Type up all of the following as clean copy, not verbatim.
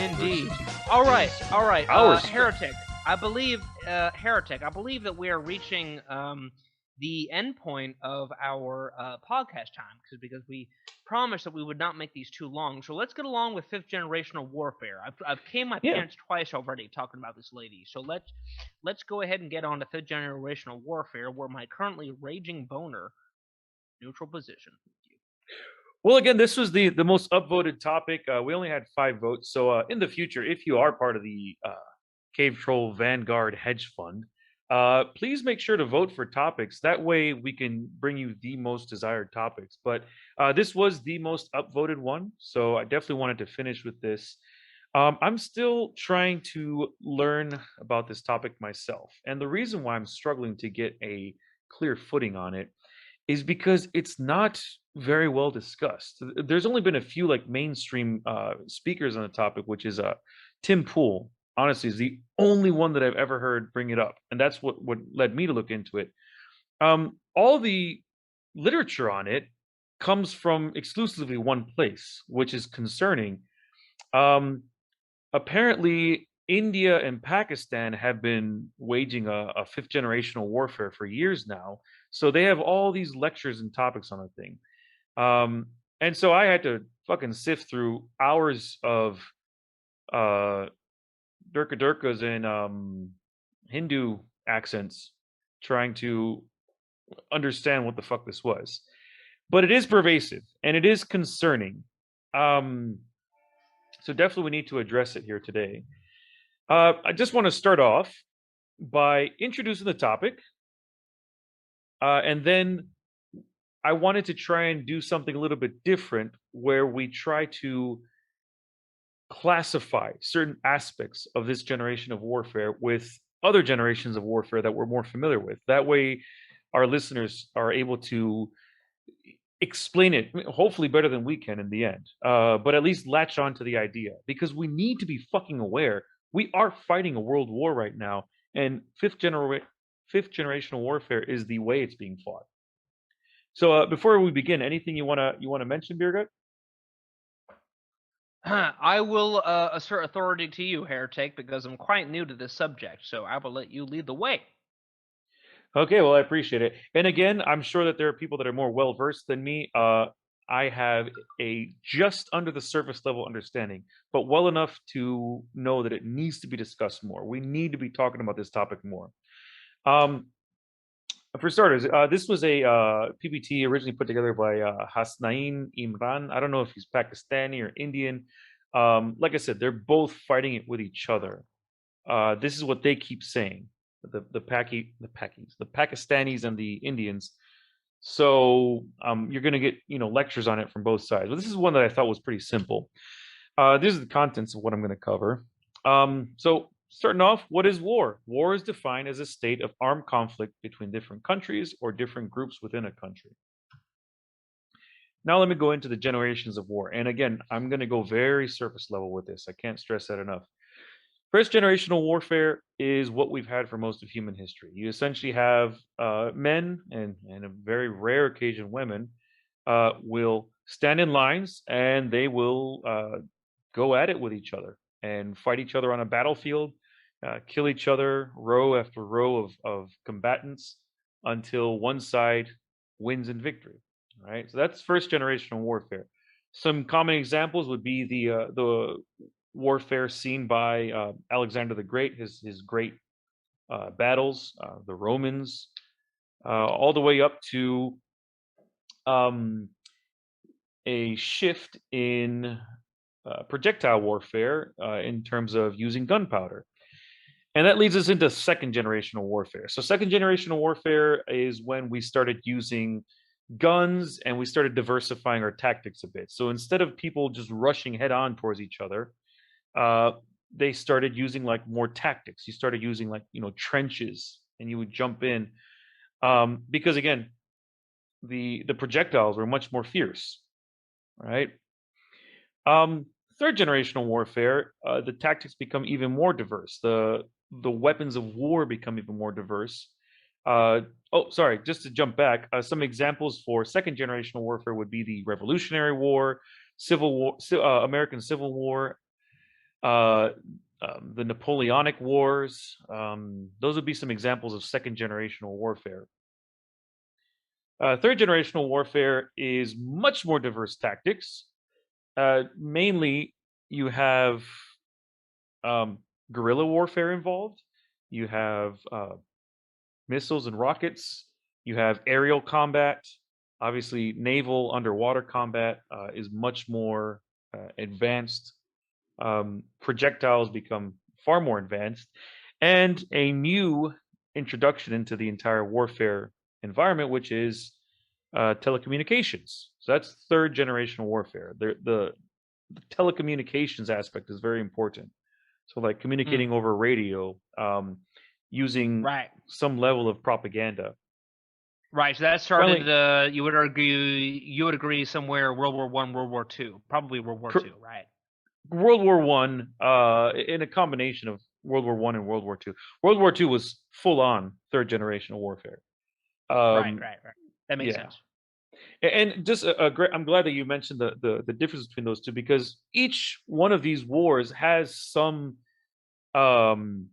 Indeed. versus All right, all right. our stuff. Heretic. Heretic. I believe that we are reaching the end point of our podcast time because we promised that we would not make these too long. So let's get along with fifth generational warfare. I've came my Yeah. pants twice already talking about this lady. So let's go ahead and get on to fifth generational warfare, where my currently raging boner neutral position. Well, again, this was the most upvoted topic. We only had 5 votes. So in the future, if you are part of the Cave Troll Vanguard Hedge Fund, please make sure to vote for topics. That way we can bring you the most desired topics. But this was the most upvoted one. So I definitely wanted to finish with this. I'm still trying to learn about this topic myself. And the reason why I'm struggling to get a clear footing on it is because it's not very well discussed. There's only been a few like mainstream speakers on the topic, which is Tim Pool. Honestly, is the only one that I've ever heard bring it up, and that's what led me to look into it. All the literature on it comes from exclusively one place, which is concerning. Um, Apparently, India and Pakistan have been waging a fifth generational warfare for years now. So they have all these lectures and topics on the thing. And so I had to fucking sift through hours of uh, Durka Durkas and Hindu accents trying to understand what the fuck this was. But it is pervasive and it is concerning. Um, so definitely we need to address it here today. I just want to start off by introducing the topic, and then I wanted to try and do something a little bit different where we try to classify certain aspects of this generation of warfare with other generations of warfare that we're more familiar with. That way, our listeners are able to explain it, hopefully better than we can in the end, but at least latch on to the idea because we need to be fucking aware. We are fighting a world war right now, and fifth generational warfare is the way it's being fought. So before we begin, anything you wanna mention, Birgit? I will assert authority to you, Heretic, because I'm quite new to this subject, so I will let you lead the way. Okay, well, I appreciate it. And again, I'm sure that there are people that are more well versed than me. I have a just under the surface level understanding, but well enough to know that it needs to be discussed more. We need to be talking about this topic more. Um, for starters, this was a PPT originally put together by Hasnain Imran. I don't know if he's Pakistani or Indian. Like I said, they're both fighting it with each other. This is what they keep saying. The Pakistanis and the Indians. So you're going to get lectures on it from both sides. But this is one that I thought was pretty simple. These are the contents of what I'm going to cover. So starting off, what is war? War is defined as a state of armed conflict between different countries or different groups within a country. Now let me go into the generations of war. And again, I'm going to go very surface level with this. I can't stress that enough. First generational warfare is what we've had for most of human history. You essentially have men and a very rare occasion women will stand in lines and they will go at it with each other and fight each other on a battlefield, kill each other, row after row of combatants until one side wins in victory. All right, so that's first generational warfare. Some common examples would be the warfare seen by Alexander the Great, his great battles, the Romans, all the way up to um, a shift in projectile warfare in terms of using gunpowder. And that leads us into second generational warfare. So, second generational warfare is when we started using guns and we started diversifying our tactics a bit. So, instead of people just rushing head on towards each other, uh, they started using like more tactics. You started using like trenches, and you would jump in because again, the projectiles were much more fierce, right? Um, Third generational warfare, the tactics become even more diverse. The weapons of war become even more diverse. Oh, sorry, just to jump back, some examples for second generational warfare would be the Revolutionary War, Civil War, American Civil War, uh, the Napoleonic Wars. Those would be some examples of second generational warfare. Third generational warfare is much more diverse tactics. Mainly, you have um, guerrilla warfare involved. You have missiles and rockets. You have aerial combat. Obviously, naval underwater combat is much more advanced. Projectiles become far more advanced, and a new introduction into the entire warfare environment, which is telecommunications. So that's third generational warfare. The telecommunications aspect is very important. So, like Mm, communicating over radio, using right. some level of propaganda. Right. So that started. Finally, You would argue. You would agree somewhere World War One, World War Two, probably World War cor- Two. Right. World War One, in a combination of World War One and World War Two. World War Two was full on third generational warfare. Right. Um, Right. Right. That makes yeah, sense. and just a great. I'm glad that you mentioned the difference between those two, because each one of these wars has some um,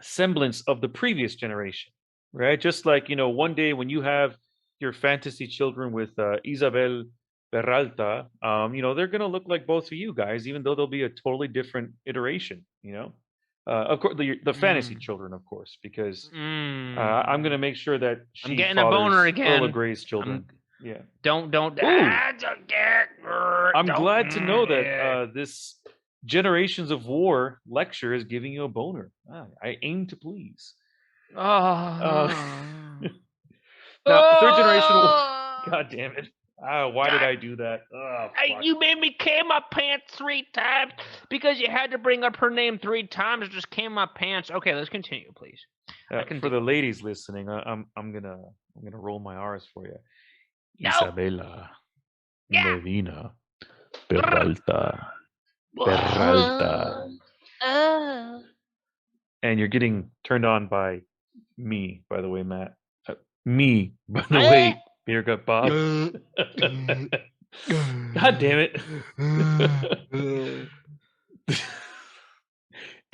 semblance of the previous generation, right? Just like, one day when you have your fantasy children with Isabel Peralta, they're gonna look like both of you guys, even though they'll be a totally different iteration. Of course, the fantasy Mm. children, of course, because I'm Mm. gonna make sure that I'm she getting a boner fathers Earl of again. Grey's I'm children. Yeah. don't Ooh, don't get I'm don't glad to know that yeah. this Generations of War lecture is giving you a boner. I aim to please. Uh, Oh. now, third generation. Oh. God damn it! Why did God, I do that? Oh fuck! you made me came my pants 3 times because you had to bring up her name 3 times. It just came my pants. Okay, let's continue, please. I can For do the it. ladies listening, I'm gonna roll my R's for you. No. Isabella Yeah. Medina Peralta. Uh, Peralta. uh. And you're getting turned on by me, by the way, Matt. Me, by the way, Beer Gut Bob. God damn it.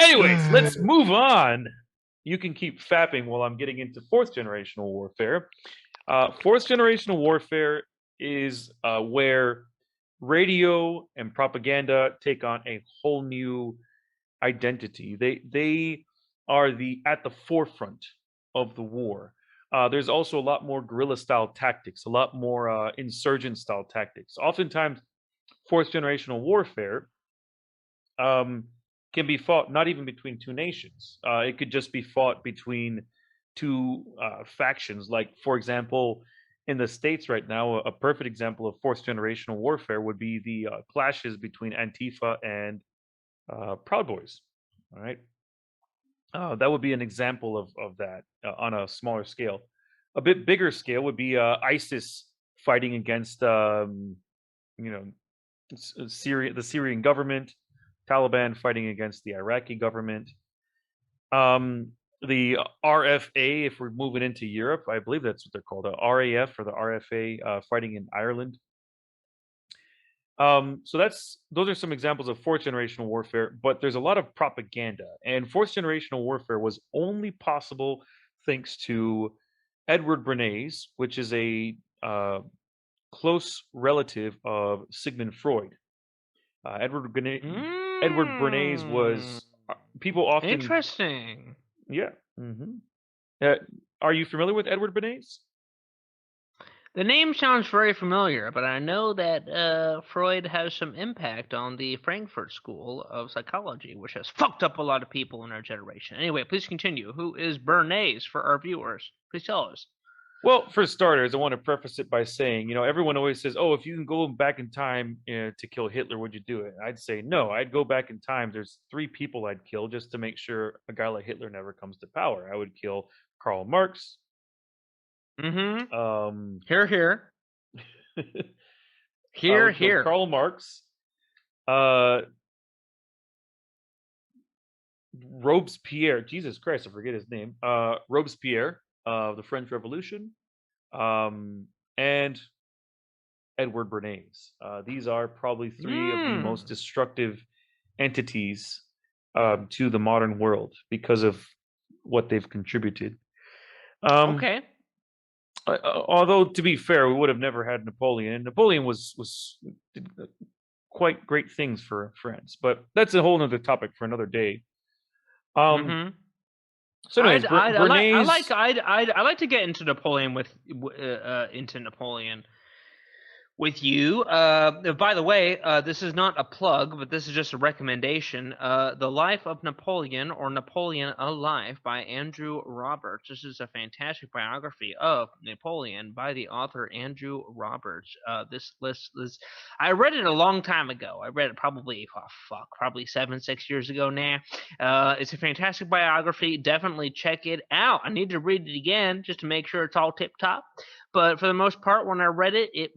Anyways, let's move on. You can keep fapping while I'm getting into fourth generational warfare. Fourth generational warfare is where radio and propaganda take on a whole new identity. They are at the forefront of the war. There's also a lot more guerrilla style tactics, a lot more insurgent style tactics. Oftentimes, fourth generational warfare um, can be fought not even between two nations. It could just be fought between two factions. Like, for example, in the States right now, a perfect example of fourth generational warfare would be the clashes between Antifa and Proud Boys. All right. That would be an example of that on a smaller scale. A bit bigger scale would be ISIS fighting against, you know, Syria, the Syrian government, Taliban fighting against the Iraqi government. Um, the RFA, if we're moving into Europe, I believe that's what they're called, the RAF or the RFA, fighting in Ireland. So those are some examples of fourth generational warfare, but there's a lot of propaganda. And fourth generational warfare was only possible thanks to Edward Bernays, which is a close relative of Sigmund Freud. Uh, Edward Bernays, Edward Bernays Mm. was people often, Interesting. yeah. Uh, are you familiar with Edward Bernays? The name sounds very familiar, but I know that Freud has some impact on the Frankfurt School of Psychology, which has fucked up a lot of people in our generation. Anyway, please continue. Who is Bernays for our viewers? Please tell us. Well, for starters, I want to preface it by saying, everyone always says, "Oh, if you can go back in time to kill Hitler, would you do it?" I'd say no. I'd go back in time. There's 3 people I'd kill just to make sure a guy like Hitler never comes to power. I would kill Karl Marx. Mm-hmm. Um, Here, here. I Here, would kill here. Karl Marx. Uh, Robespierre. Jesus Christ, I forget his name. Robespierre of the French Revolution. And Edward Bernays. These are probably 3 of the most Mm. destructive entities to the modern world because of what they've contributed. Um, Okay. Although, to be fair, we would have never had Napoleon. Napoleon was did quite great things for France, but that's a whole nother topic for another day. Um, Mm-hmm. so, anyways, Bernays. I like to get into Napoleon into Napoleon with you. By the way, this is not a plug, but this is just a recommendation. The Life of Napoleon, or Napoleon Alive, by Andrew Roberts. This is a fantastic biography of Napoleon by the author Andrew Roberts. This list is, I read it a long time ago. I read it probably 6 years ago now. It's a fantastic biography. Definitely check it out. I need to read it again just to make sure it's all tip top. But for the most part, when I read it, it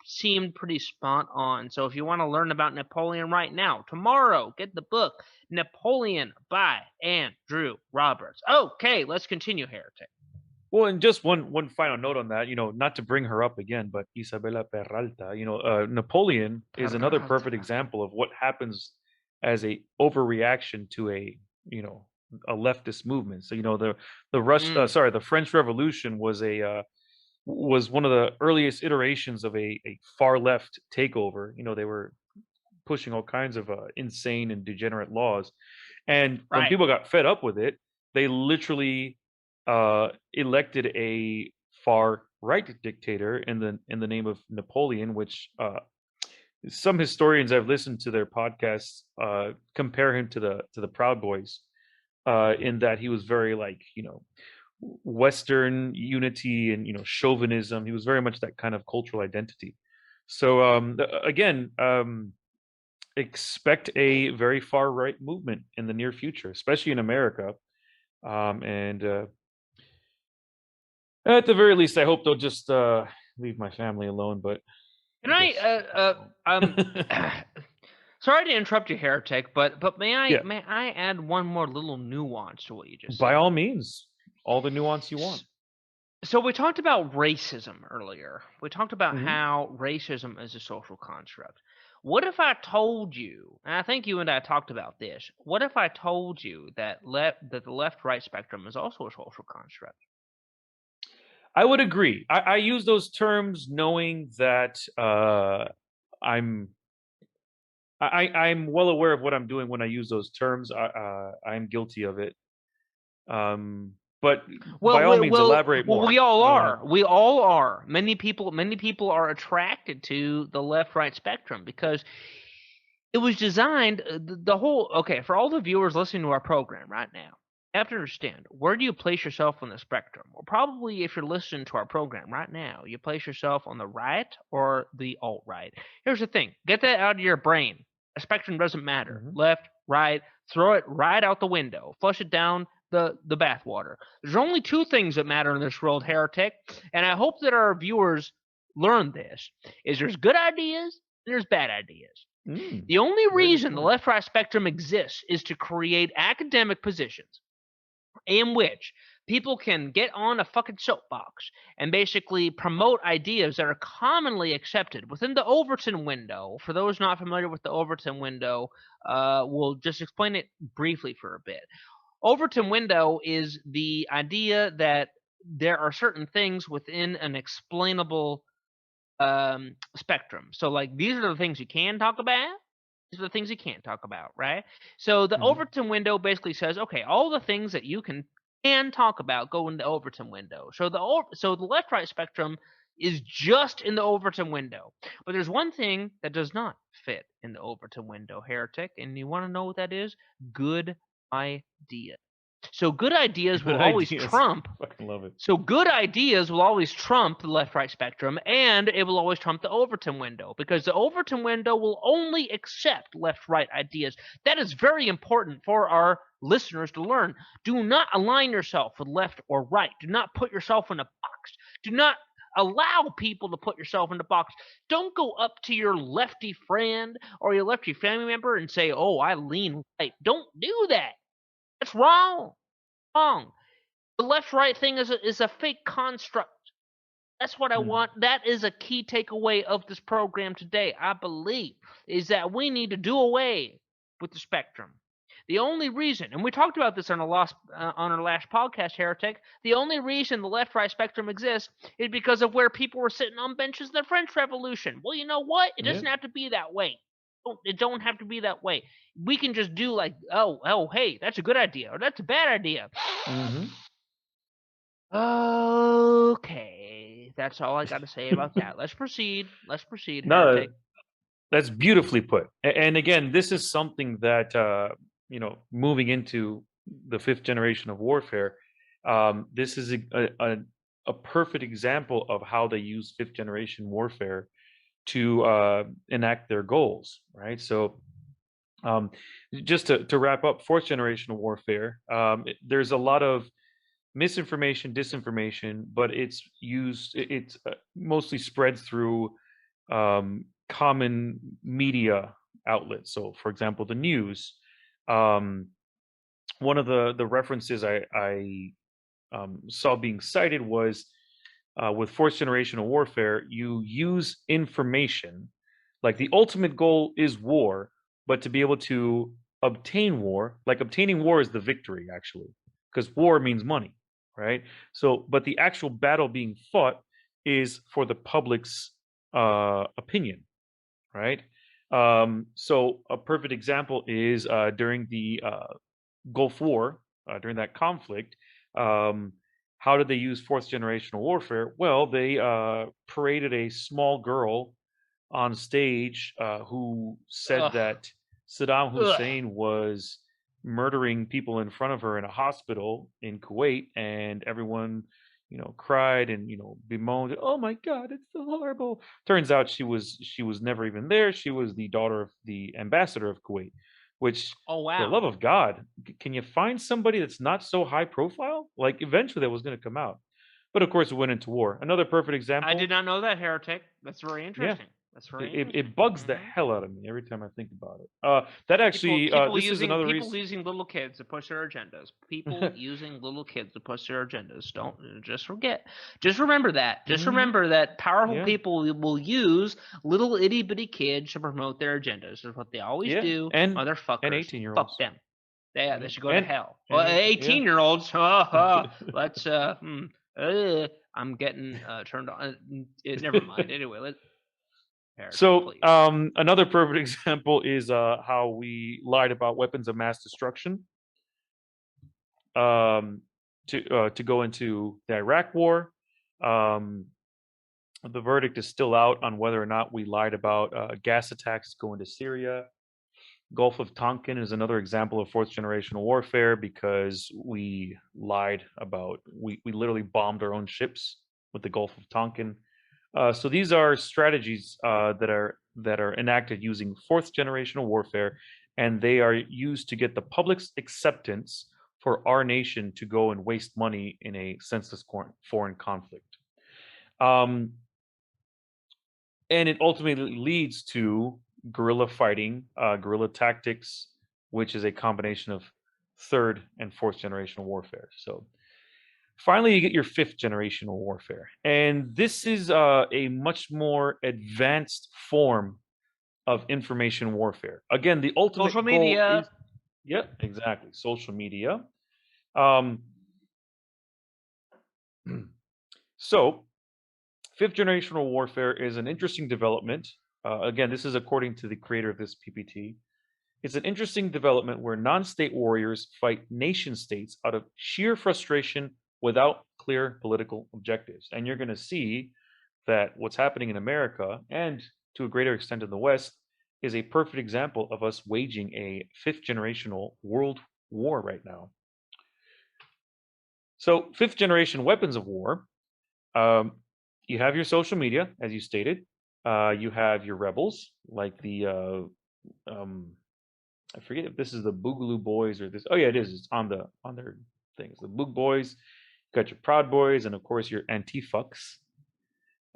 seemed pretty spot on. So if you want to learn about Napoleon right now, tomorrow, get the book Napoleon by Andrew Roberts. Okay, let's continue, Heretic. Well, and just one final note on that, not to bring her up again, but Isabella Peralta, Napoleon is another perfect Peralta. example of what happens as a overreaction to a leftist movement. So the French Revolution was one of the earliest iterations of a far left takeover. They were pushing all kinds of insane and degenerate laws, and when Right. people got fed up with it, they literally elected a far right dictator in the name of Napoleon, which some historians I've listened to their podcasts compare him to the Proud Boys, in that he was very like Western unity and chauvinism. He was very much that kind of cultural identity. So again, expect a very far right movement in the near future, especially in America. And at the very least, I hope they'll just leave my family alone. But Can I guess sorry to interrupt you, Heretic, but may I yeah, may I add one more little nuance to what you just by said? all means, all the nuance you want. So we talked about racism earlier. We talked about Hmm. how racism is a social construct. What if I told you, and I think you and I talked about this, what if I told you that the left-right spectrum is also a social construct? I would agree. I use those terms knowing that I'm I'm well aware of what I'm doing when I use those terms. I'm guilty of it. But by all means, elaborate We more. all I want are. We all are. Many people are attracted to the left-right spectrum because it was designed the whole okay for all the viewers listening to our program right now. You have to understand, where do you place yourself on the spectrum? Well, probably if you're listening to our program right now, you place yourself on the right or the alt right. Here's the thing: get that out of your brain. A spectrum doesn't matter. to. Left, right, throw it right out the window. Flush it down the bathwater. There's only two things that matter in this world, Heretic, and I hope that our viewers learn this: is there's good ideas and there's bad ideas. The only Very good reason the point. left right spectrum exists is to create academic positions in which people can get on a fucking soapbox and basically promote ideas that are commonly accepted within the Overton window. For those not familiar with the Overton window, we'll just explain it briefly for a bit. Overton window is the idea that there are certain things within an explainable spectrum. So, like, these are the things you can talk about. These are the things you can't talk about, right? So the Mhm. Overton window basically says, okay, all the things that you can talk about go in the Overton window. So the left-right spectrum is just in the Overton window. But there's one thing that does not fit in the Overton window, Heretic, and you want to know what that is? Good idea. So good ideas will Good always ideas. trump Fucking love it. so good ideas will always trump the left-right spectrum, and it will always trump the Overton window, because the Overton window will only accept left-right ideas. That is very important for our listeners to learn. Do not align yourself with left or right. Do not put yourself in a box. Do not allow people to put yourself in a box. Don't go up to your lefty friend or your lefty family member and say, "Oh, I lean right." Don't do that. That's wrong. Wrong. The left right thing is a fake construct. That's what I Mm. want. That is a key takeaway of this program today, I believe, is that we need to do away with the spectrum. The only reason, and we talked about this on our last podcast, Heretic, the only reason the left-right spectrum exists is because of where people were sitting on benches in the French Revolution. Well, you know what? It Yeah. doesn't have to be that way. It don't have to be that way. We can just do like, oh, hey, that's a good idea, or that's a bad idea. Mm-hmm. Okay, that's all I got to say about that. Let's proceed. Let's proceed, No, Heretic. that's beautifully put. And again, this is something that moving into the fifth generation of warfare, this is a perfect example of how they use fifth generation warfare to enact their goals, right? So, um, just to wrap up fourth generation warfare, there's a lot of misinformation, disinformation, but it's mostly spread through common media outlets. So, for example, the news. Um, one of the references I saw being cited was with fourth generation warfare, you use information. Like the ultimate goal is war, but to be able to obtain war, like obtaining war is the victory actually, because war means money, right? So, but the actual battle being fought is for the public's opinion, right? So a perfect example is during the Gulf War, during that conflict. Um, how did they use fourth generational warfare? Well, they paraded a small girl on stage who said Ugh, that Saddam ugh. Hussein was murdering people in front of her in a hospital in Kuwait, and everyone, cried and bemoaned, "Oh my God, it's so horrible." Turns out she was never even there. She was the daughter of the ambassador of Kuwait, which, Oh for the wow. love of God, can you find somebody that's not so high profile? Like eventually that was going to come out, but of course it went into war. Another perfect I did example. not know that, Heretic. That's very Yeah, interesting. That's very it interesting. bugs the Hmm. hell out of me every time I think about it. That People, actually, people this is using another people reason. using little kids to push their agendas. People using little kids to push their agendas. Don't just forget. Just remember that. Just Hmm. remember that powerful Yeah, people will use little itty bitty kids to promote their agendas. That's what they always yeah, do, and motherfuckers. 18-year-olds. Fuck them. They Yeah, should go to hell. Well, and 18, yeah. 18-year-olds. Let's I'm getting turned on. Never mind. Anyway, let Heretic, So, please. another perfect example is how we lied about weapons of mass destruction um, to go into the Iraq War. Um, the verdict is still out on whether or not we lied about gas attacks going to Syria. Gulf of Tonkin is another example of fourth generation warfare because we lied about we literally bombed our own ships with the Gulf of Tonkin. So these are strategies that are enacted using fourth generation warfare, and they are used to get the public's acceptance for our nation to go and waste money in a senseless foreign conflict. Um, and it ultimately leads to guerrilla fighting, guerrilla tactics, which is a combination of third and fourth generation warfare. So finally, you get your fifth generation warfare, and this is a much more advanced form of information warfare. Again, the Social ultimate goal media. is, yeah, exactly, social media. Um, so fifth generational warfare is an interesting development. Again, this is according to the creator of this PPT. It's an interesting development where non state warriors fight nation states out of sheer frustration without clear political objectives. And you're going to see that what's happening in America and to a greater extent in the West is a perfect example of us waging a fifth generational world war right now. So, fifth generation weapons of war, um, you have your social media, as you stated. You have your rebels, like the um, I forget if this is the Boogaloo Boys or this. Oh yeah, it is. It's on their things. The Boog Boys. You got your Proud Boys, and of course your Antifucks.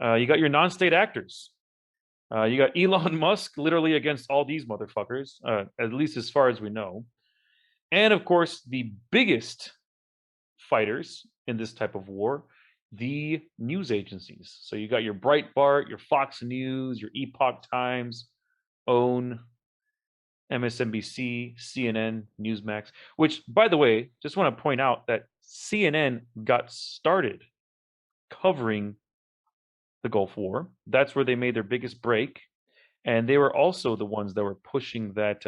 You got your non-state actors. You got Elon Musk, literally against all these motherfuckers, at least as far as we know. And of course, the biggest fighters in this type of war, the news agencies. So you got your Breitbart, your Fox News, your Epoch Times, OWN, MSNBC, CNN, Newsmax, which, by the way, just want to point out that CNN got started covering the Gulf War. That's where they made their biggest break. And they were also the ones that were pushing that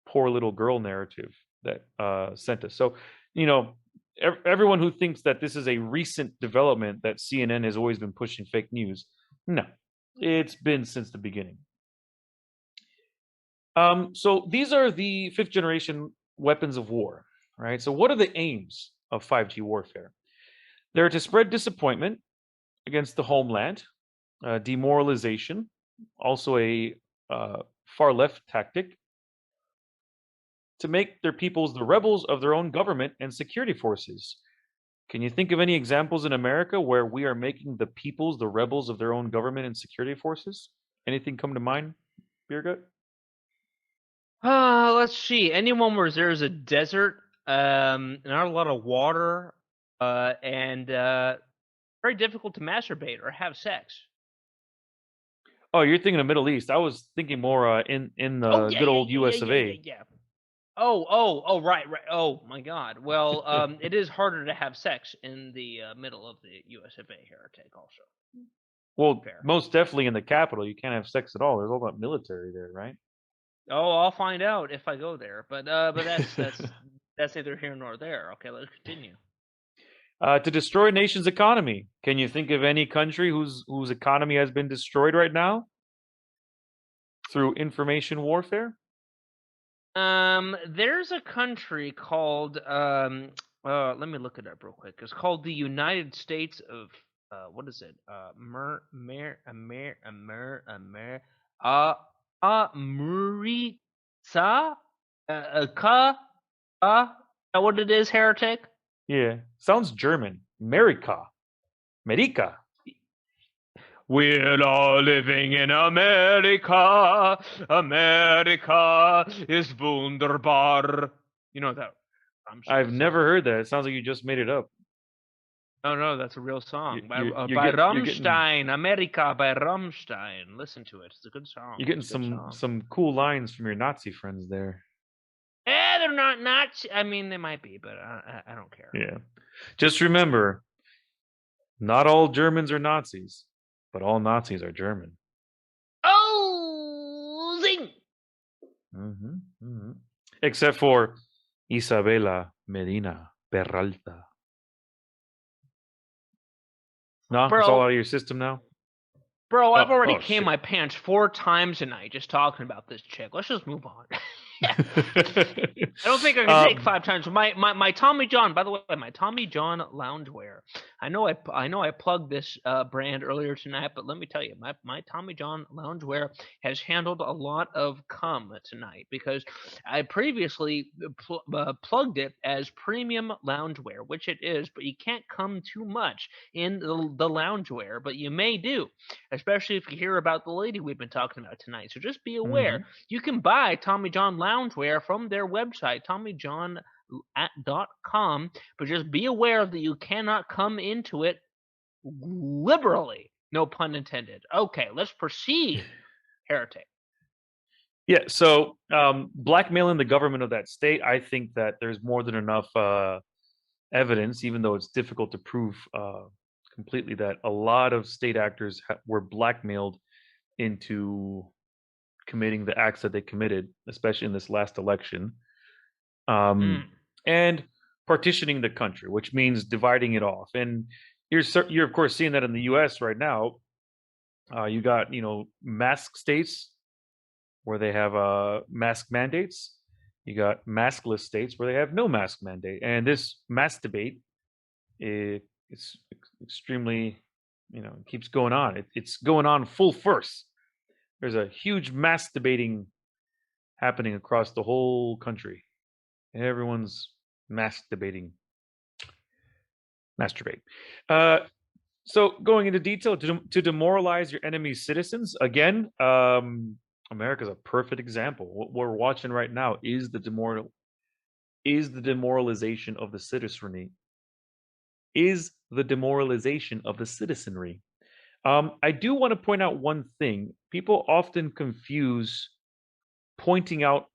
poor little girl narrative that sent us. So, you know, everyone who thinks that this is a recent development that CNN has always been pushing fake news, no, it's been since the beginning. So these are the fifth generation weapons of war, right? So what are the aims of 5G warfare? They're to spread disappointment against the homeland, demoralization, also a far left tactic, to make their peoples the rebels of their own government and security forces. Can you think of any examples in America where we are making the peoples the rebels of their own government and security forces? Anything come to mind, Birgit? Let's see. Anyone where there's a desert, not a lot of water, and very difficult to masturbate or have sex. Oh, you're thinking of Middle East. I was thinking more in the Oh yeah, good yeah, old yeah, yeah, US of yeah, yeah, A. yeah. Oh, right, right. Oh my God. Well, it is harder to have sex in the middle of the US of A heretic, also. Well, Fair. most definitely in the capital, you can't have sex at all. There's all that military there, right? Oh, I'll find out if I go there. But that's neither here nor there. Okay, let's continue. To destroy a nation's economy. Can you think of any country whose economy has been destroyed right now through information warfare? There's a country called let me look it up real quick. It's called the United States of what is it? Murisa? Ka? Is that what it is, heretic? Yeah, sounds German. America. America. We're all living in America. America is wunderbar. You know that. I've never heard that. It sounds like you just made it up. Oh no, that's a real song by You're getting Rammstein. America by Rammstein. Listen to it; it's a good song. you're getting It's a good song. some cool lines from your Nazi friends there. They're not Nazi. I mean, they might be, but I don't care. Yeah. Just remember, not all Germans are Nazis, but all Nazis are German. Oh, zing! Except for Isabela Medina Peralta. No, it's all out of your system now. Bro, I've already came my pants 4 times tonight just talking about this chick. Let's just move on. I don't think I can take 5 times. My Tommy John, by the way, my Tommy John loungewear. I know I plugged this brand earlier tonight, but let me tell you, my Tommy John loungewear has handled a lot of cum tonight because I previously plugged it as premium loungewear, which it is, but you can't cum too much in the loungewear, but you may do, especially if you hear about the lady we've been talking about tonight. So just be aware. You can buy Tommy John loungewear from their website, TommyJohn.com, but just be aware that you cannot come into it liberally. No pun intended. Okay, let's proceed, heretic. Yeah, so blackmailing the government of that state, I think that there's more than enough evidence, even though it's difficult to prove completely, that a lot of state actors were blackmailed into committing the acts that they committed, especially in this last election, and partitioning the country, which means dividing it off. And you're of course seeing that in the U.S. right now. You got mask states where they have mask mandates. You got maskless states where they have no mask mandate. And this mask debate, it's extremely, keeps going on. It's going on full force. There's a huge mass debating happening across the whole country. Everyone's mass debating. Masturbate. So going into detail, to demoralize your enemy's citizens, again, America's a perfect example. What we're watching right now is the demoralization of the citizenry. I do want to point out one thing. People often confuse pointing out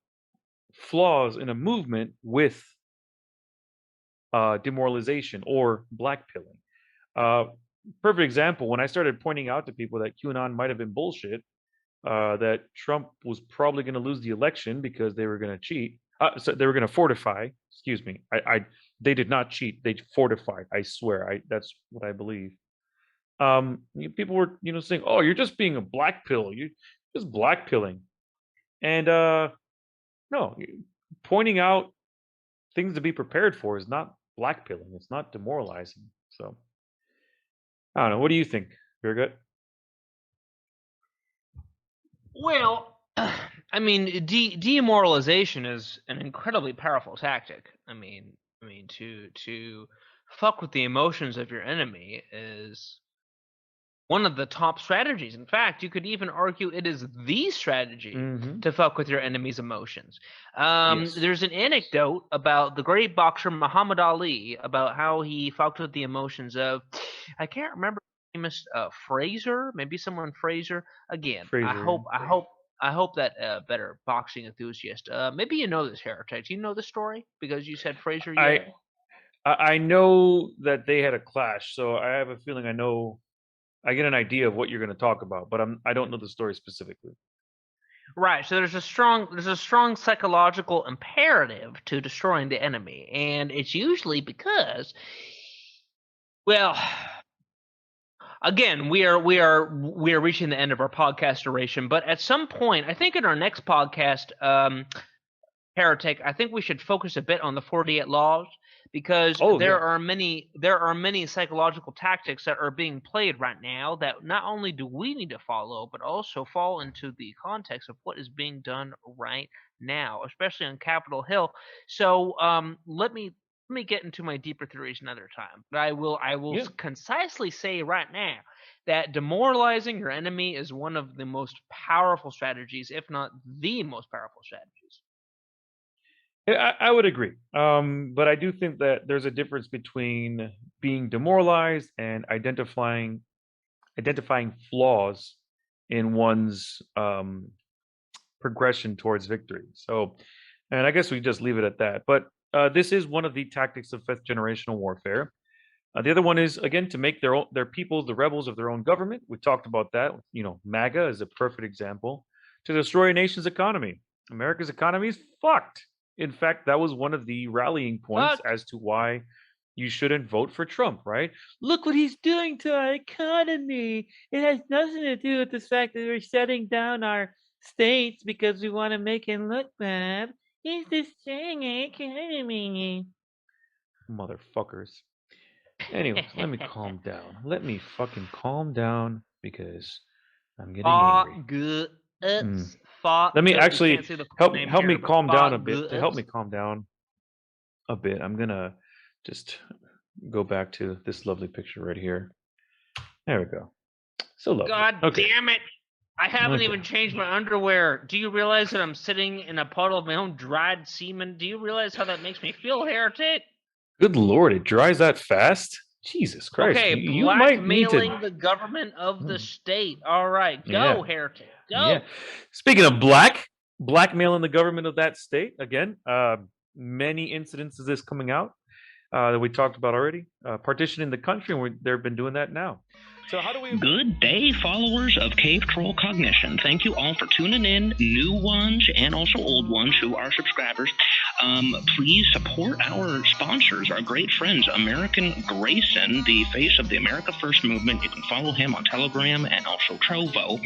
flaws in a movement with demoralization or blackpilling. Uh, Perfect example, when I started pointing out to people that QAnon might have been bullshit, that Trump was probably going to lose the election because they were going to cheat. So they were going to fortify. Excuse me. They did not cheat. They fortified. I swear. That's what I believe. People were, saying, "Oh, you're just being a black pill. You're just blackpilling." And no, pointing out things to be prepared for is not blackpilling. It's not demoralizing. So I don't know. What do you think, Birgit? Well, I mean, demoralization is an incredibly powerful tactic. To fuck with the emotions of your enemy is one of the top strategies. In fact, you could even argue it is the strategy to fuck with your enemy's emotions. Yes. There's an anecdote about the great boxer Muhammad Ali about how he fucked with the emotions of, I can't remember the famous Fraser, maybe someone Fraser. Again, Fraser. I hope that better boxing enthusiast. Maybe you know this, Heretic. Do you know the story because you said Fraser? I I know that they had a clash, so I have a feeling I get an idea of what you're going to talk about, but I don't know the story specifically. Right. So there's a strong psychological imperative to destroying the enemy, and it's usually because, well, again, we are reaching the end of our podcast duration, but at some point, I think in our next podcast, Heretic, I think we should focus a bit on the 48 laws because there are many psychological tactics that are being played right now that not only do we need to follow, but also fall into the context of what is being done right now, especially on Capitol Hill. So let me get into my deeper theories another time. But I will concisely say right now that demoralizing your enemy is one of the most powerful strategies, if not the most powerful strategies. I would agree. But I do think that there's a difference between being demoralized and identifying flaws in one's progression towards victory. So, and I guess we just leave it at that. But this is one of the tactics of fifth generational warfare. The other one is again to make their people the rebels of their own government. We talked about that. MAGA is a perfect example to destroy a nation's economy. America's economy is fucked. In fact, that was one of the rallying points as to why you shouldn't vote for Trump, right? Look what he's doing to our economy. It has nothing to do with the fact that we're shutting down our states because we want to make him look bad. He's destroying our economy. Motherfuckers. Anyway, let me calm down. Let me fucking calm down because I'm getting angry. Let me actually help me calm down a bit. To help me calm down a bit, I'm gonna just go back to this lovely picture right here. There we go. So lovely. God damn it! I haven't even changed my underwear. Do you realize that I'm sitting in a puddle of my own dried semen? Do you realize how that makes me feel, Heretic? Good Lord, it dries that fast? Jesus Christ. Okay, blackmailing the government of the state. All right, go, Heretic. Go. Yeah. Speaking of blackmailing the government of that state, again, many incidents of this coming out that we talked about already. Partitioning the country, and they've been doing that now. So how do we... Good day, followers of Cave Troll Cognition. Thank you all for tuning in, new ones and also old ones who are subscribers. Please support our sponsors, our great friends, American Grayson, the face of the America First movement. You can follow him on Telegram and also Trovo.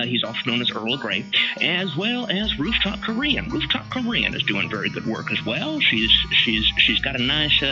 He's also known as Earl Grey, as well as Rooftop Korean. Rooftop Korean is doing very good work as well. She's got a nice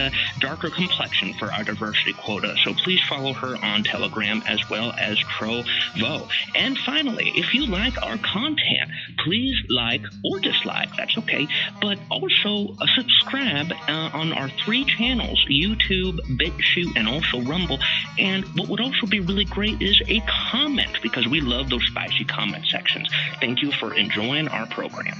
darker complexion for our diversity quota, so please follow her on Telegram as well as Trovo. And finally, if you like our content, please like or dislike, that's okay, but also subscribe on our 3 channels, YouTube, BitChute, and also Rumble. And what would also be really great is a comment, because we love those spicy comment sections. Thank you for enjoying our program.